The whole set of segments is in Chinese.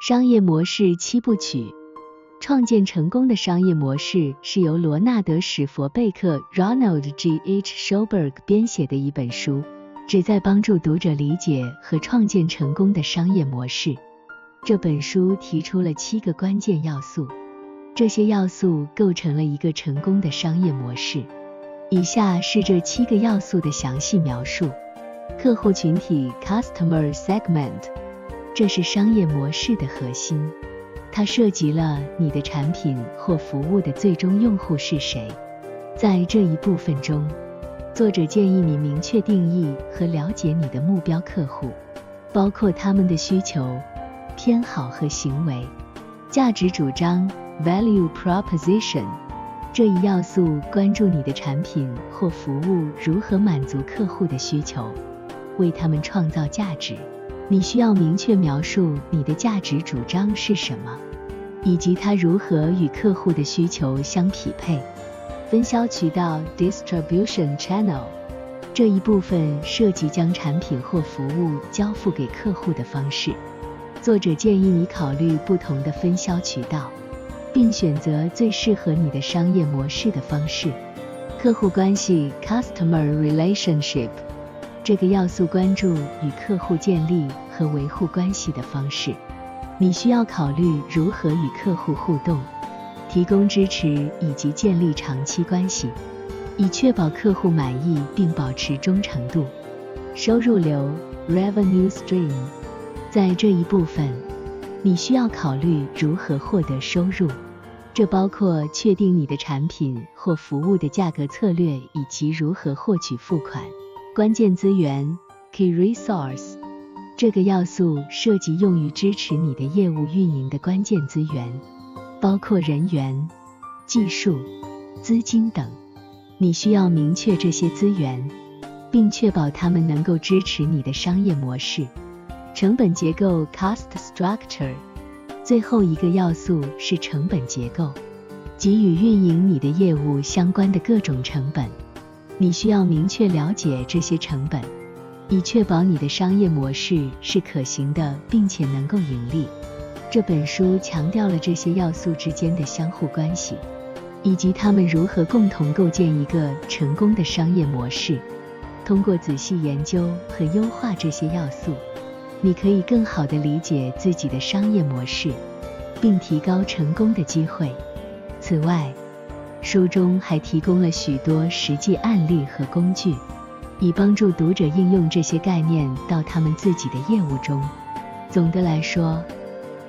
商业模式7部曲。创建成功的商业模式是由罗纳德·史佛贝克 Ronald G.H. Schulberg 编写的一本书，旨在帮助读者理解和创建成功的商业模式。这本书提出了7个关键要素，这些要素构成了一个成功的商业模式。以下是这7个要素的详细描述。客户群体 Customer Segment， 这是商业模式的核心，它涉及了你的产品或服务的最终用户是谁。在这一部分中，作者建议你明确定义和了解你的目标客户，包括他们的需求、偏好和行为。价值主张 Value Proposition， 这一要素关注你的产品或服务如何满足客户的需求，为他们创造价值。你需要明确描述你的价值主张是什么，以及它如何与客户的需求相匹配。分销渠道 Distribution Channel， 这一部分涉及将产品或服务交付给客户的方式。作者建议你考虑不同的分销渠道，并选择最适合你的商业模式的方式。客户关系 Customer Relationship， 这个要素关注与客户建立和维护关系的方式。你需要考虑如何与客户互动，提供支持以及建立长期关系，以确保客户满意并保持忠诚度。收入流 Revenue Stream， 在这一部分，你需要考虑如何获得收入，这包括确定你的产品或服务的价格策略以及如何获取付款。关键资源 Key Resource， 这个要素涉及用于支持你的业务运营的关键资源，包括人员、技术、资金等。你需要明确这些资源，并确保它们能够支持你的商业模式。成本结构 Cost Structure， 最后一个要素是成本结构，即与运营你的业务相关的各种成本。你需要明确了解这些成本，以确保你的商业模式是可行的并且能够盈利。这本书强调了这些要素之间的相互关系，以及它们如何共同构建一个成功的商业模式。通过仔细研究和优化这些要素，你可以更好地理解自己的商业模式，并提高成功的机会。此外，书中还提供了许多实际案例和工具，以帮助读者应用这些概念到他们自己的业务中。总的来说，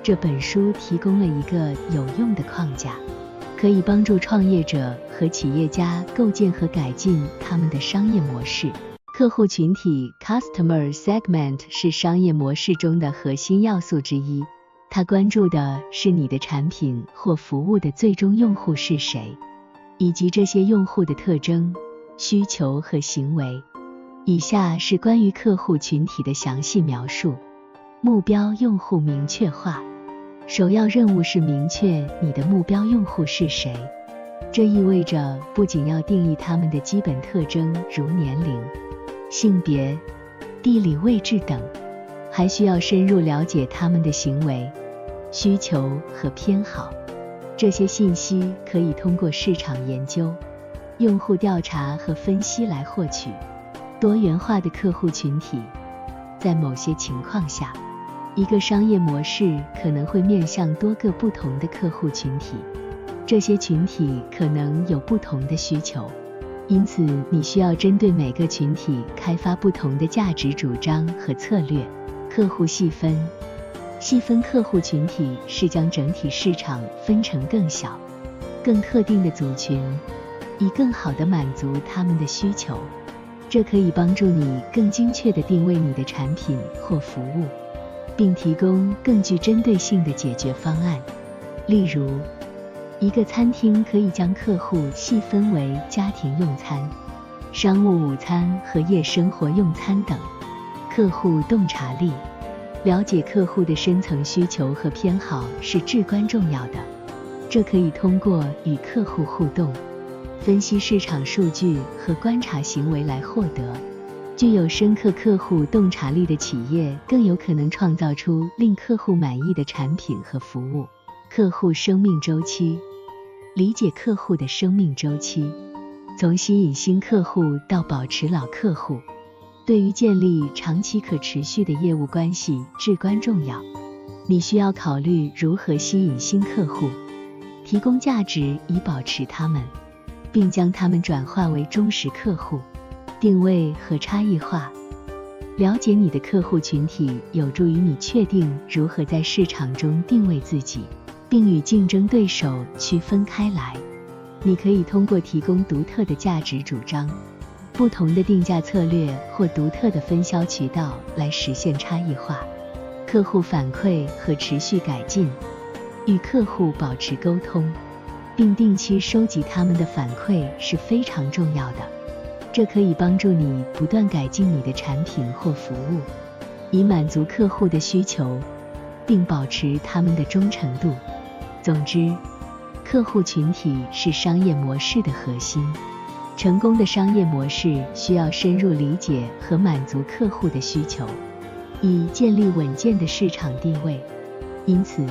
这本书提供了一个有用的框架，可以帮助创业者和企业家构建和改进他们的商业模式。客户群体 Customer Segment 是商业模式中的核心要素之一，它关注的是你的产品或服务的最终用户是谁，以及这些用户的特征、需求和行为。以下是关于客户群体的详细描述。目标用户明确化，首要任务是明确你的目标用户是谁。这意味着不仅要定义他们的基本特征，如年龄、性别、地理位置等，还需要深入了解他们的行为、需求和偏好。这些信息可以通过市场研究、用户调查和分析来获取。多元化的客户群体，在某些情况下，一个商业模式可能会面向多个不同的客户群体，这些群体可能有不同的需求，因此你需要针对每个群体开发不同的价值主张和策略。客户细分客户群体是将整体市场分成更小、更特定的组群，以更好地满足他们的需求。这可以帮助你更精确地定位你的产品或服务，并提供更具针对性的解决方案。例如，一个餐厅可以将客户细分为家庭用餐、商务午餐和夜生活用餐等。客户洞察力，了解客户的深层需求和偏好是至关重要的。这可以通过与客户互动、分析市场数据和观察行为来获得。具有深刻客户洞察力的企业更有可能创造出令客户满意的产品和服务。客户生命周期。理解客户的生命周期，从吸引新客户到保持老客户，对于建立长期可持续的业务关系至关重要。你需要考虑如何吸引新客户，提供价值以保持他们，并将他们转化为忠实客户。定位和差异化。了解你的客户群体有助于你确定如何在市场中定位自己，并与竞争对手区分开来。你可以通过提供独特的价值主张、不同的定价策略或独特的分销渠道来实现差异化。客户反馈和持续改进。与客户保持沟通，并定期收集他们的反馈是非常重要的。这可以帮助你不断改进你的产品或服务，以满足客户的需求，并保持他们的忠诚度。总之，客户群体是商业模式的核心。成功的商业模式需要深入理解和满足客户的需求，以建立稳健的市场地位。因此，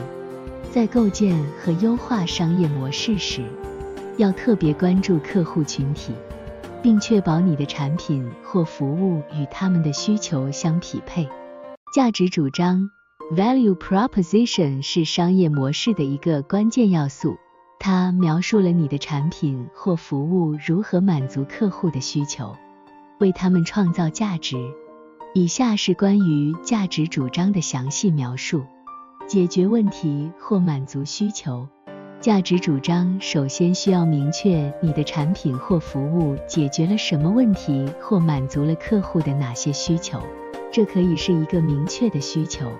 在构建和优化商业模式时，要特别关注客户群体，并确保你的产品或服务与他们的需求相匹配。价值主张 Value Proposition 是商业模式的一个关键要素，它描述了你的产品或服务如何满足客户的需求，为他们创造价值。以下是关于价值主张的详细描述。解决问题或满足需求。价值主张首先需要明确你的产品或服务解决了什么问题或满足了客户的哪些需求。这可以是一个明确的需求，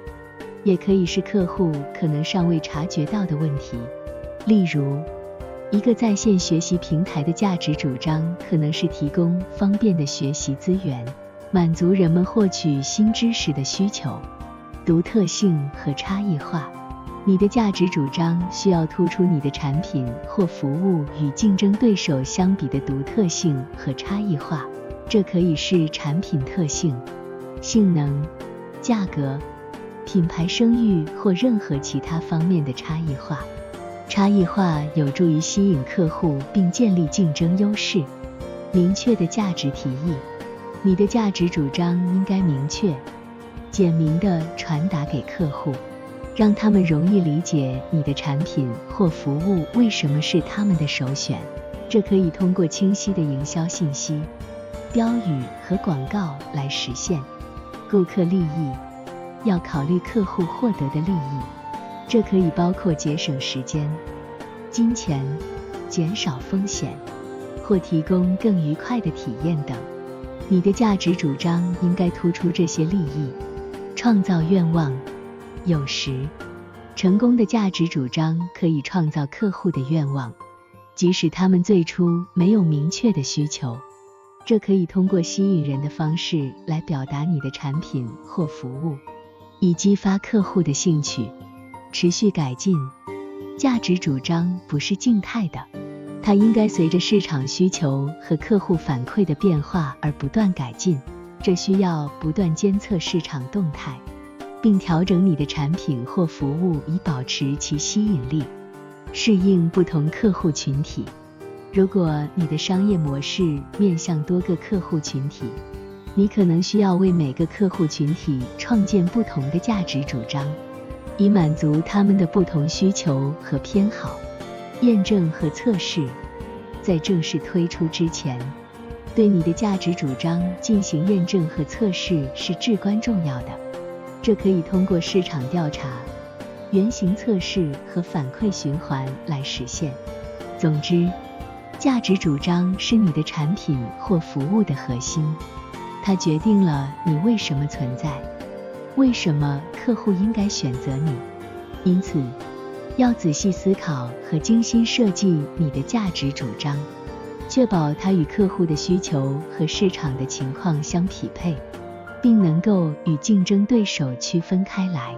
也可以是客户可能尚未察觉到的问题。例如，一个在线学习平台的价值主张可能是提供方便的学习资源，满足人们获取新知识的需求。独特性和差异化。你的价值主张需要突出你的产品或服务与竞争对手相比的独特性和差异化，这可以是产品特性、性能、价格、品牌声誉或任何其他方面的差异化。差异化有助于吸引客户并建立竞争优势。明确的价值提议。你的价值主张应该明确、简明地传达给客户，让他们容易理解你的产品或服务为什么是他们的首选。这可以通过清晰的营销信息、标语和广告来实现。顾客利益。要考虑客户获得的利益，这可以包括节省时间、金钱、减少风险，或提供更愉快的体验等。你的价值主张应该突出这些利益，创造愿望。有时，成功的价值主张可以创造客户的愿望，即使他们最初没有明确的需求。这可以通过吸引人的方式来表达你的产品或服务，以激发客户的兴趣。持续改进。价值主张不是静态的，它应该随着市场需求和客户反馈的变化而不断改进。这需要不断监测市场动态，并调整你的产品或服务以保持其吸引力，适应不同客户群体。如果你的商业模式面向多个客户群体，你可能需要为每个客户群体创建不同的价值主张，以满足他们的不同需求和偏好。验证和测试。在正式推出之前，对你的价值主张进行验证和测试是至关重要的。这可以通过市场调查、原型测试和反馈循环来实现。总之，价值主张是你的产品或服务的核心，它决定了你为什么存在，为什么客户应该选择你。因此，要仔细思考和精心设计你的价值主张，确保它与客户的需求和市场的情况相匹配，并能够与竞争对手区分开来。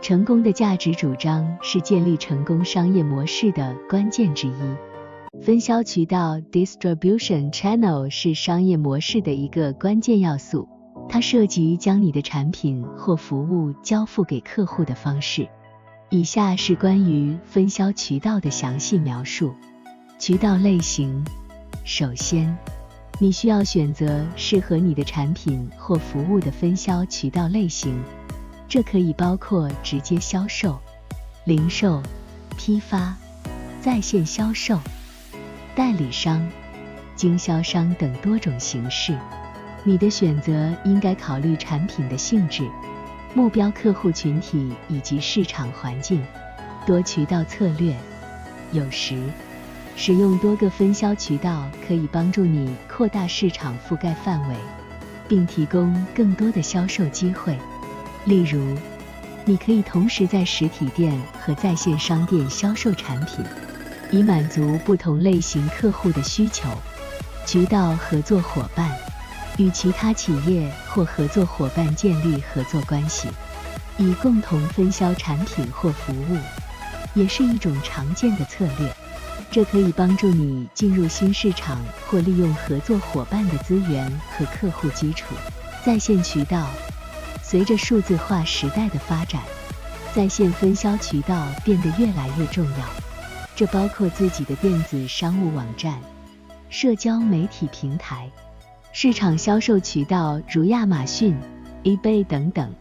成功的价值主张是建立成功商业模式的关键之一。分销渠道 distribution channel 是商业模式的一个关键要素，它涉及将你的产品或服务交付给客户的方式。以下是关于分销渠道的详细描述。渠道类型，首先，你需要选择适合你的产品或服务的分销渠道类型，这可以包括直接销售、零售、批发、在线销售、代理商、经销商等多种形式。你的选择应该考虑产品的性质、目标客户群体以及市场环境。多渠道策略，有时使用多个分销渠道可以帮助你扩大市场覆盖范围，并提供更多的销售机会。例如，你可以同时在实体店和在线商店销售产品，以满足不同类型客户的需求。渠道合作伙伴，与其他企业或合作伙伴建立合作关系，以共同分销产品或服务，也是一种常见的策略。这可以帮助你进入新市场或利用合作伙伴的资源和客户基础。在线渠道，随着数字化时代的发展，在线分销渠道变得越来越重要。这包括自己的电子商务网站、社交媒体平台、市场销售渠道如亚马逊、eBay 等等。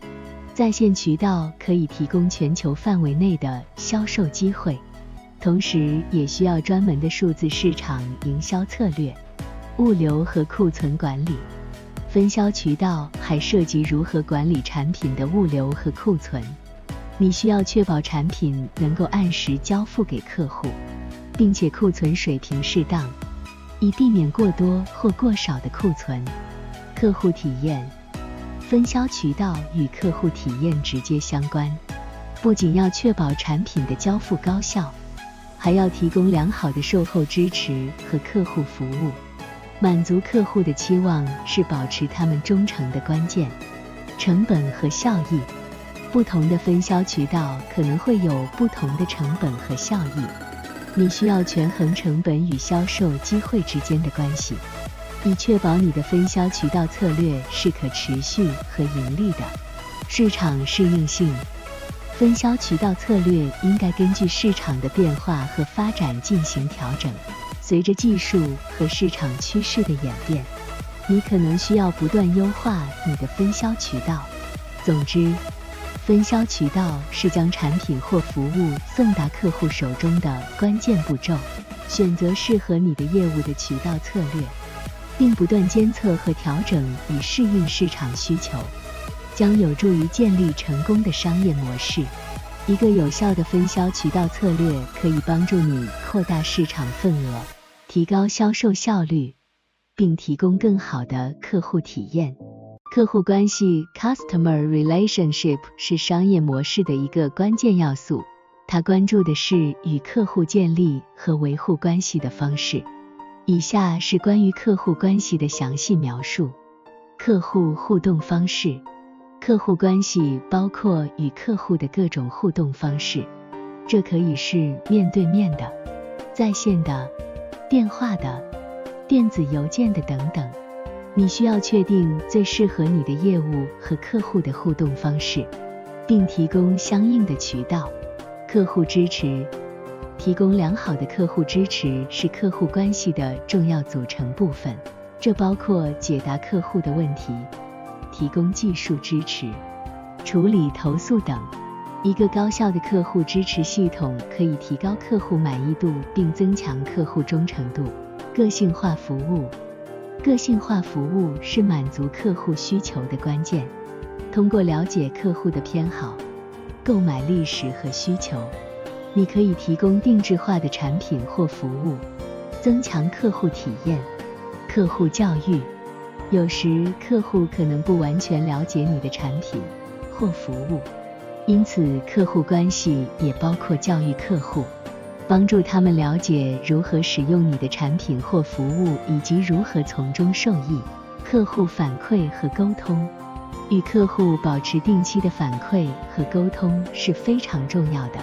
在线渠道可以提供全球范围内的销售机会，同时也需要专门的数字市场营销策略、物流和库存管理。分销渠道还涉及如何管理产品的物流和库存。你需要确保产品能够按时交付给客户，并且库存水平适当，以避免过多或过少的库存。客户体验，分销渠道与客户体验直接相关，不仅要确保产品的交付高效，还要提供良好的售后支持和客户服务。满足客户的期望是保持他们忠诚的关键。成本和效益，不同的分销渠道可能会有不同的成本和效益，你需要权衡成本与销售机会之间的关系，以确保你的分销渠道策略是可持续和盈利的。市场适应性，分销渠道策略应该根据市场的变化和发展进行调整。随着技术和市场趋势的演变，你可能需要不断优化你的分销渠道。总之，分销渠道是将产品或服务送达客户手中的关键步骤。选择适合你的业务的渠道策略，并不断监测和调整以适应市场需求，将有助于建立成功的商业模式。一个有效的分销渠道策略可以帮助你扩大市场份额，提高销售效率，并提供更好的客户体验。客户关系 Customer Relationship 是商业模式的一个关键要素，它关注的是与客户建立和维护关系的方式。以下是关于客户关系的详细描述。客户互动方式，客户关系包括与客户的各种互动方式，这可以是面对面的、在线的、电话的、电子邮件的等等。你需要确定最适合你的业务和客户的互动方式，并提供相应的渠道。客户支持，提供良好的客户支持是客户关系的重要组成部分，这包括解答客户的问题，提供技术支持，处理投诉等。一个高效的客户支持系统可以提高客户满意度并增强客户忠诚度。个性化服务，个性化服务是满足客户需求的关键。通过了解客户的偏好、购买历史和需求，你可以提供定制化的产品或服务，增强客户体验。客户教育，有时客户可能不完全了解你的产品或服务，因此客户关系也包括教育客户，帮助他们了解如何使用你的产品或服务以及如何从中受益。客户反馈和沟通，与客户保持定期的反馈和沟通是非常重要的。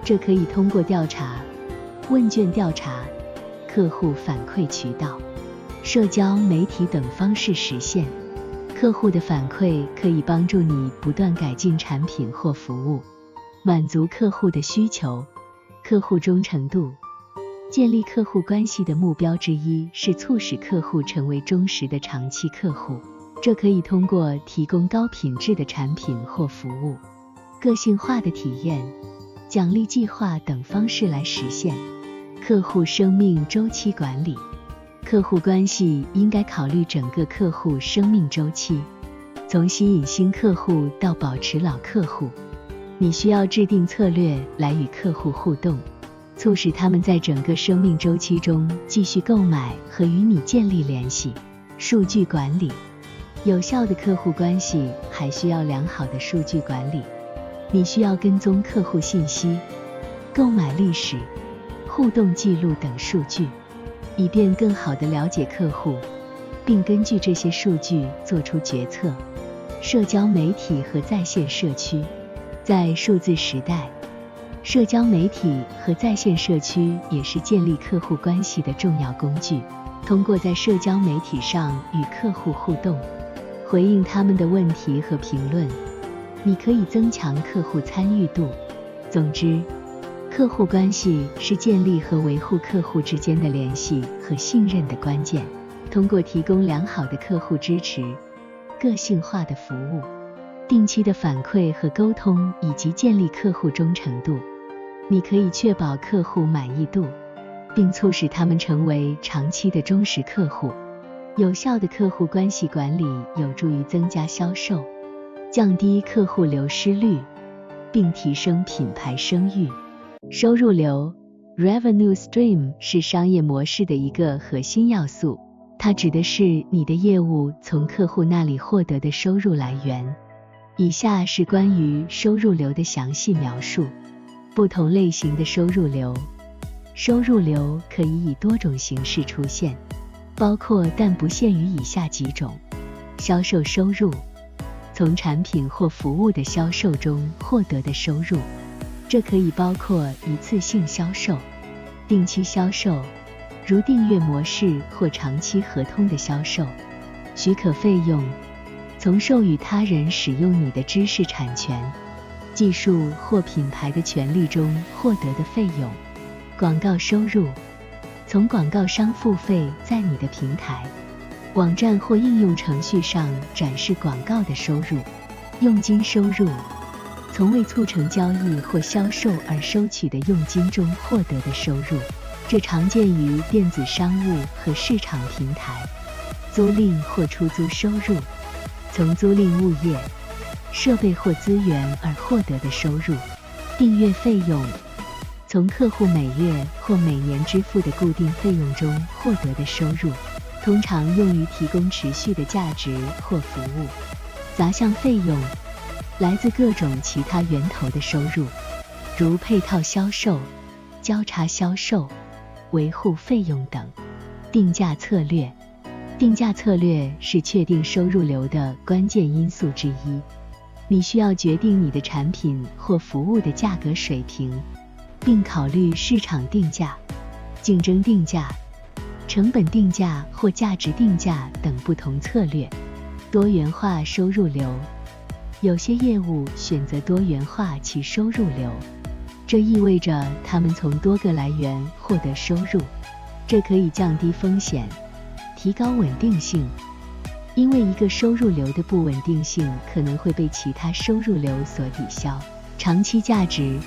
这可以通过调查、问卷调查、客户反馈渠道、社交媒体等方式实现。客户的反馈可以帮助你不断改进产品或服务，满足客户的需求。客户忠诚度。建立客户关系的目标之一是促使客户成为忠实的长期客户，这可以通过提供高品质的产品或服务、个性化的体验、奖励计划等方式来实现。客户生命周期管理。客户关系应该考虑整个客户生命周期，从吸引新客户到保持老客户。你需要制定策略来与客户互动，促使他们在整个生命周期中继续购买和与你建立联系。数据管理。有效的客户关系还需要良好的数据管理。你需要跟踪客户信息、购买历史、互动记录等数据，以便更好地了解客户，并根据这些数据做出决策。社交媒体和在线社区。在数字时代，社交媒体和在线社区也是建立客户关系的重要工具。通过在社交媒体上与客户互动，回应他们的问题和评论，你可以增强客户参与度。总之，客户关系是建立和维护客户之间的联系和信任的关键。通过提供良好的客户支持、个性化的服务、定期的反馈和沟通，以及建立客户忠诚度，你可以确保客户满意度，并促使他们成为长期的忠实客户。有效的客户关系管理有助于增加销售，降低客户流失率，并提升品牌声誉。收入流 （Revenue Stream） 是商业模式的一个核心要素，它指的是你的业务从客户那里获得的收入来源。以下是关于收入流的详细描述。不同类型的收入流。收入流可以以多种形式出现，包括但不限于以下几种。销售收入，从产品或服务的销售中获得的收入，这可以包括一次性销售、定期销售，如订阅模式或长期合同的销售。许可费用，从授予他人使用你的知识产权、技术或品牌的权利中获得的费用。广告收入，从广告商付费在你的平台、网站或应用程序上展示广告的收入。佣金收入，从为促成交易或销售而收取的佣金中获得的收入，这常见于电子商务和市场平台。租赁或出租收入，从租赁物业、设备或资源而获得的收入。订阅费用，从客户每月或每年支付的固定费用中获得的收入，通常用于提供持续的价值或服务。杂项费用，来自各种其他源头的收入，如配套销售、交叉销售、维护费用等。定价策略，定价策略是确定收入流的关键因素之一。你需要决定你的产品或服务的价格水平，并考虑市场定价、竞争定价、成本定价或价值定价等不同策略。多元化收入流，有些业务选择多元化其收入流，这意味着他们从多个来源获得收入，这可以降低风险，提高稳定性。因为一个收入流的不稳定性可能会被其他收入流所抵消。长期价值，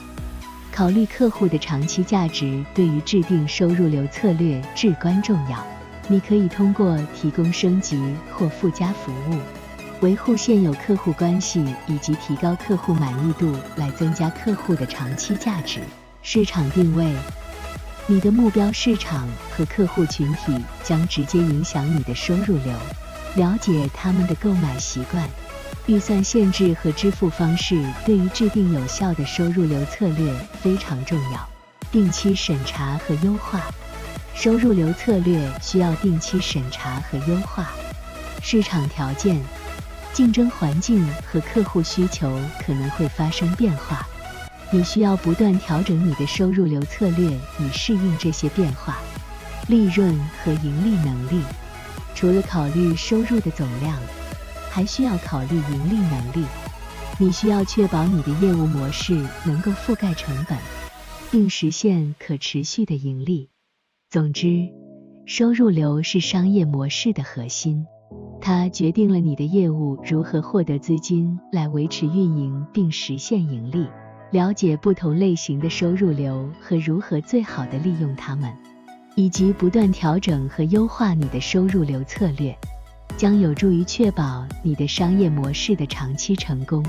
考虑客户的长期价值对于制定收入流策略至关重要。你可以通过提供升级或附加服务，维护现有客户关系以及提高客户满意度来增加客户的长期价值。市场定位，你的目标市场和客户群体将直接影响你的收入流。了解他们的购买习惯、预算限制和支付方式对于制定有效的收入流策略非常重要。定期审查和优化，收入流策略需要定期审查和优化。市场条件、竞争环境和客户需求可能会发生变化，你需要不断调整你的收入流策略以适应这些变化。利润和盈利能力。除了考虑收入的总量，还需要考虑盈利能力。你需要确保你的业务模式能够覆盖成本，并实现可持续的盈利。总之，收入流是商业模式的核心，它决定了你的业务如何获得资金来维持运营并实现盈利。了解不同类型的收入流和如何最好地利用它们，以及不断调整和优化你的收入流策略，将有助于确保你的商业模式的长期成功。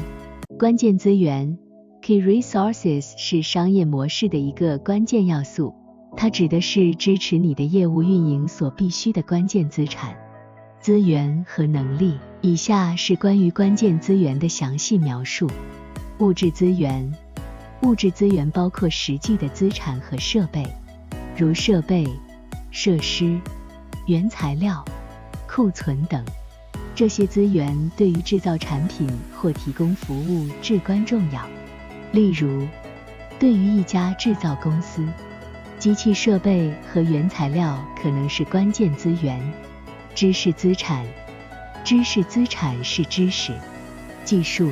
关键资源 Key Resources 是商业模式的一个关键要素，它指的是支持你的业务运营所必须的关键资产、资源和能力。以下是关于关键资源的详细描述。物质资源。物质资源包括实际的资产和设备，如设备、设施、原材料、库存等。这些资源对于制造产品或提供服务至关重要。例如，对于一家制造公司，机器设备和原材料可能是关键资源。知识资产。知识资产是知识、技术、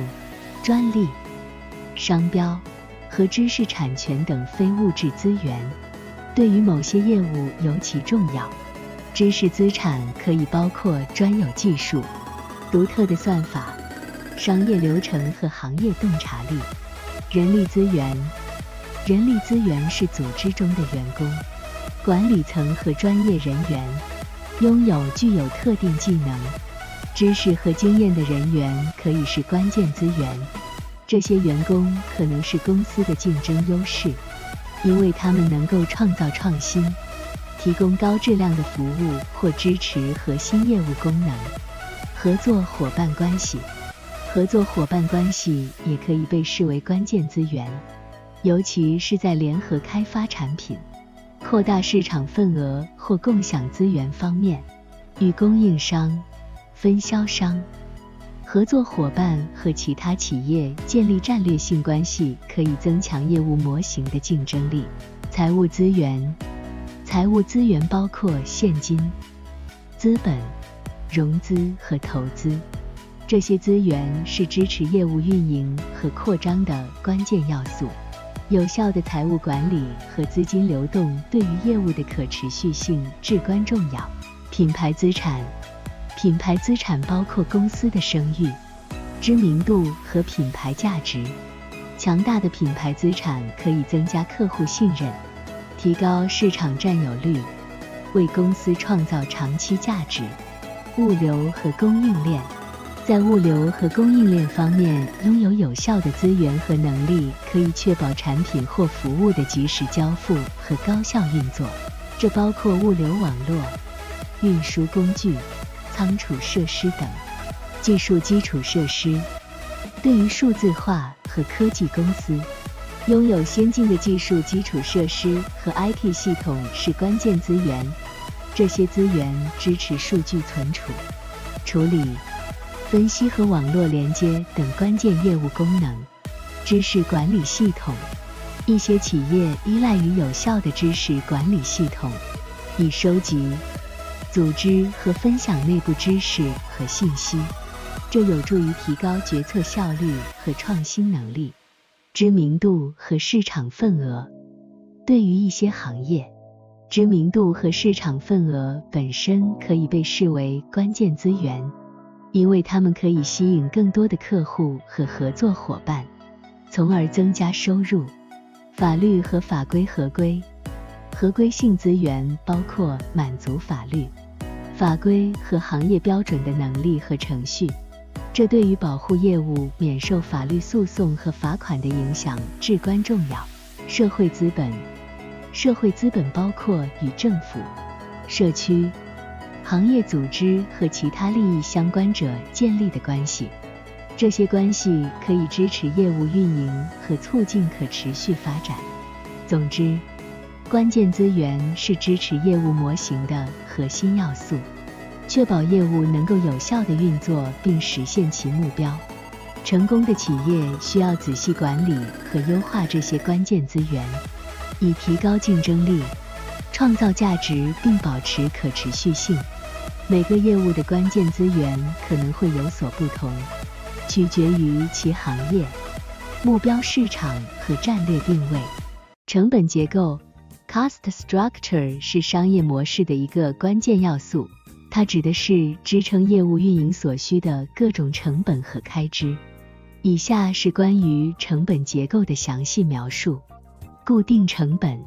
专利、商标和知识产权等非物质资源，对于某些业务尤其重要。知识资产可以包括专有技术、独特的算法、商业流程和行业洞察力。人力资源。人力资源是组织中的员工、管理层和专业人员，拥有具有特定技能、知识和经验的人员可以是关键资源。这些员工可能是公司的竞争优势，因为他们能够创造创新，提供高质量的服务或支持核心业务功能。合作伙伴关系。合作伙伴关系也可以被视为关键资源，尤其是在联合开发产品、扩大市场份额或共享资源方面。与供应商、分销商、合作伙伴和其他企业建立战略性关系，可以增强业务模型的竞争力。财务资源。财务资源包括现金、资本、融资和投资。这些资源是支持业务运营和扩张的关键要素。有效的财务管理和资金流动对于业务的可持续性至关重要。品牌资产。品牌资产包括公司的声誉、知名度和品牌价值。强大的品牌资产可以增加客户信任，提高市场占有率，为公司创造长期价值。物流和供应链。在物流和供应链方面，拥有有效的资源和能力，可以确保产品或服务的及时交付和高效运作。这包括物流网络、运输工具、仓储设施等。技术基础设施。对于数字化和科技公司，拥有先进的技术基础设施和 IT 系统是关键资源。这些资源支持数据存储、处理、分析和网络连接等关键业务功能。知识管理系统。一些企业依赖于有效的知识管理系统，以收集、组织和分享内部知识和信息，这有助于提高决策效率和创新能力。知名度和市场份额。对于一些行业，知名度和市场份额本身可以被视为关键资源，因为它们可以吸引更多的客户和合作伙伴，从而增加收入。法律和法规合规。合规性资源包括满足法律、法规和行业标准的能力和程序，这对于保护业务免受法律诉讼和罚款的影响至关重要。社会资本。社会资本包括与政府、社区、行业组织和其他利益相关者建立的关系，这些关系可以支持业务运营和促进可持续发展。总之，关键资源是支持业务模型的核心要素，确保业务能够有效地运作并实现其目标。成功的企业需要仔细管理和优化这些关键资源，以提高竞争力，创造价值并保持可持续性。每个业务的关键资源可能会有所不同，取决于其行业、目标市场和战略定位。成本结构 （Cost Structure） 是商业模式的一个关键要素，它指的是支撑业务运营所需的各种成本和开支。以下是关于成本结构的详细描述。固定成本。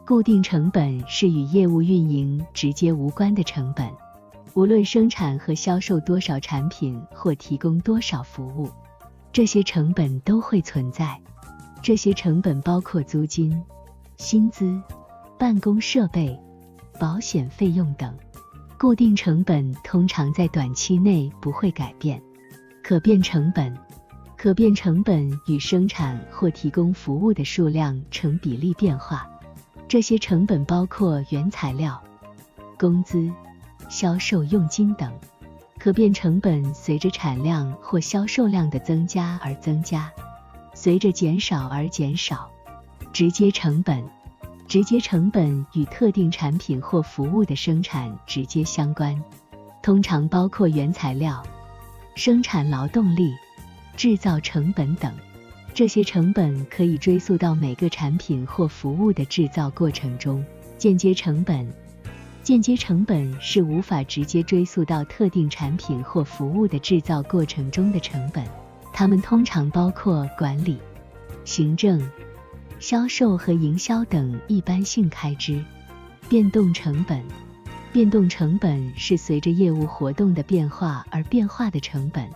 固定成本是与业务运营直接无关的成本，无论生产和销售多少产品或提供多少服务，这些成本都会存在。这些成本包括租金、薪资、办公设备、保险费用等。固定成本通常在短期内不会改变。可变成本。可变成本与生产或提供服务的数量成比例变化。这些成本包括原材料、工资、销售佣金等。可变成本随着产量或销售量的增加而增加，随着减少而减少。直接成本。直接成本与特定产品或服务的生产直接相关，通常包括原材料、生产劳动力、制造成本等。这些成本可以追溯到每个产品或服务的制造过程中。间接成本。间接成本是无法直接追溯到特定产品或服务的制造过程中的成本，它们通常包括管理、行政、销售和营销等一般性开支。变动成本。变动成本是随着业务活动的变化而变化的成本，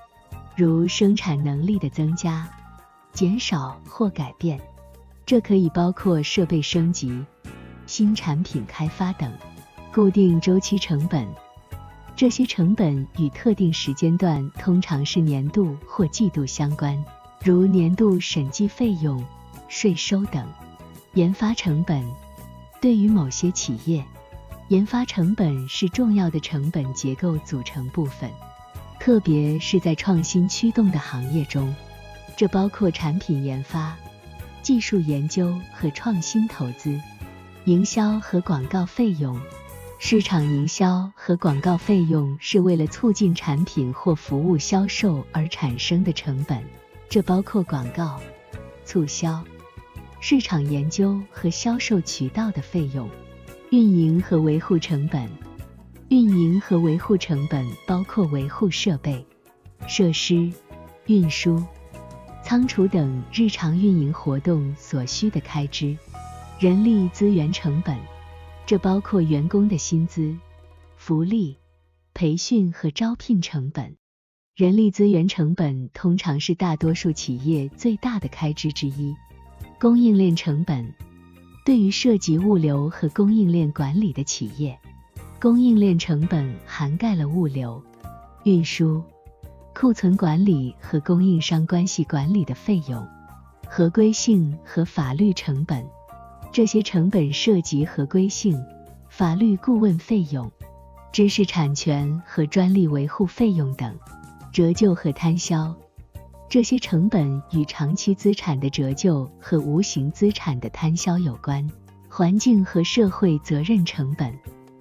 如生产能力的增加、减少或改变。这可以包括设备升级、新产品开发等。固定周期成本。这些成本与特定时间段通常是年度或季度相关，如年度审计费用、税收等。研发成本。对于某些企业，研发成本是重要的成本结构组成部分，特别是在创新驱动的行业中。这包括产品研发、技术研究和创新投资、营销和广告费用。市场营销和广告费用是为了促进产品或服务销售而产生的成本，这包括广告、促销、市场研究和销售渠道的费用。运营和维护成本。运营和维护成本包括维护设备、设施、运输、仓储等日常运营活动所需的开支。人力资源成本。这包括员工的薪资、福利、培训和招聘成本。人力资源成本通常是大多数企业最大的开支之一。供应链成本。对于涉及物流和供应链管理的企业，供应链成本涵盖了物流、运输、库存管理和供应商关系管理的费用。合规性和法律成本。这些成本涉及合规性、法律顾问费用、知识产权和专利维护费用等。折旧和摊销。这些成本与长期资产的折旧和无形资产的摊销有关。环境和社会责任成本。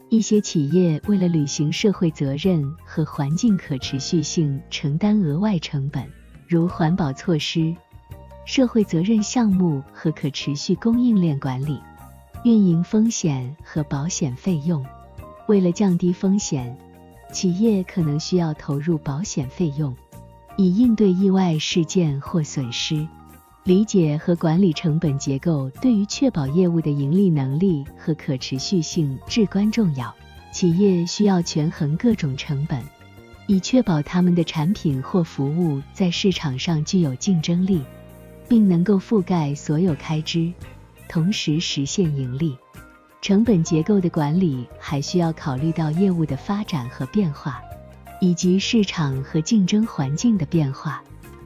一些企业为了履行社会责任和环境可持续性承担额外成本，如环保措施、社会责任项目和可持续供应链管理。运营风险和保险费用。为了降低风险，企业可能需要投入保险费用，以应对意外事件或损失。理解和管理成本结构对于确保业务的盈利能力和可持续性至关重要。企业需要权衡各种成本，以确保他们的产品或服务在市场上具有竞争力，并能够覆盖所有开支，同时实现盈利。成本结构的管理还需要考虑到业务的发展和变化，以及市场和竞争环境的变化。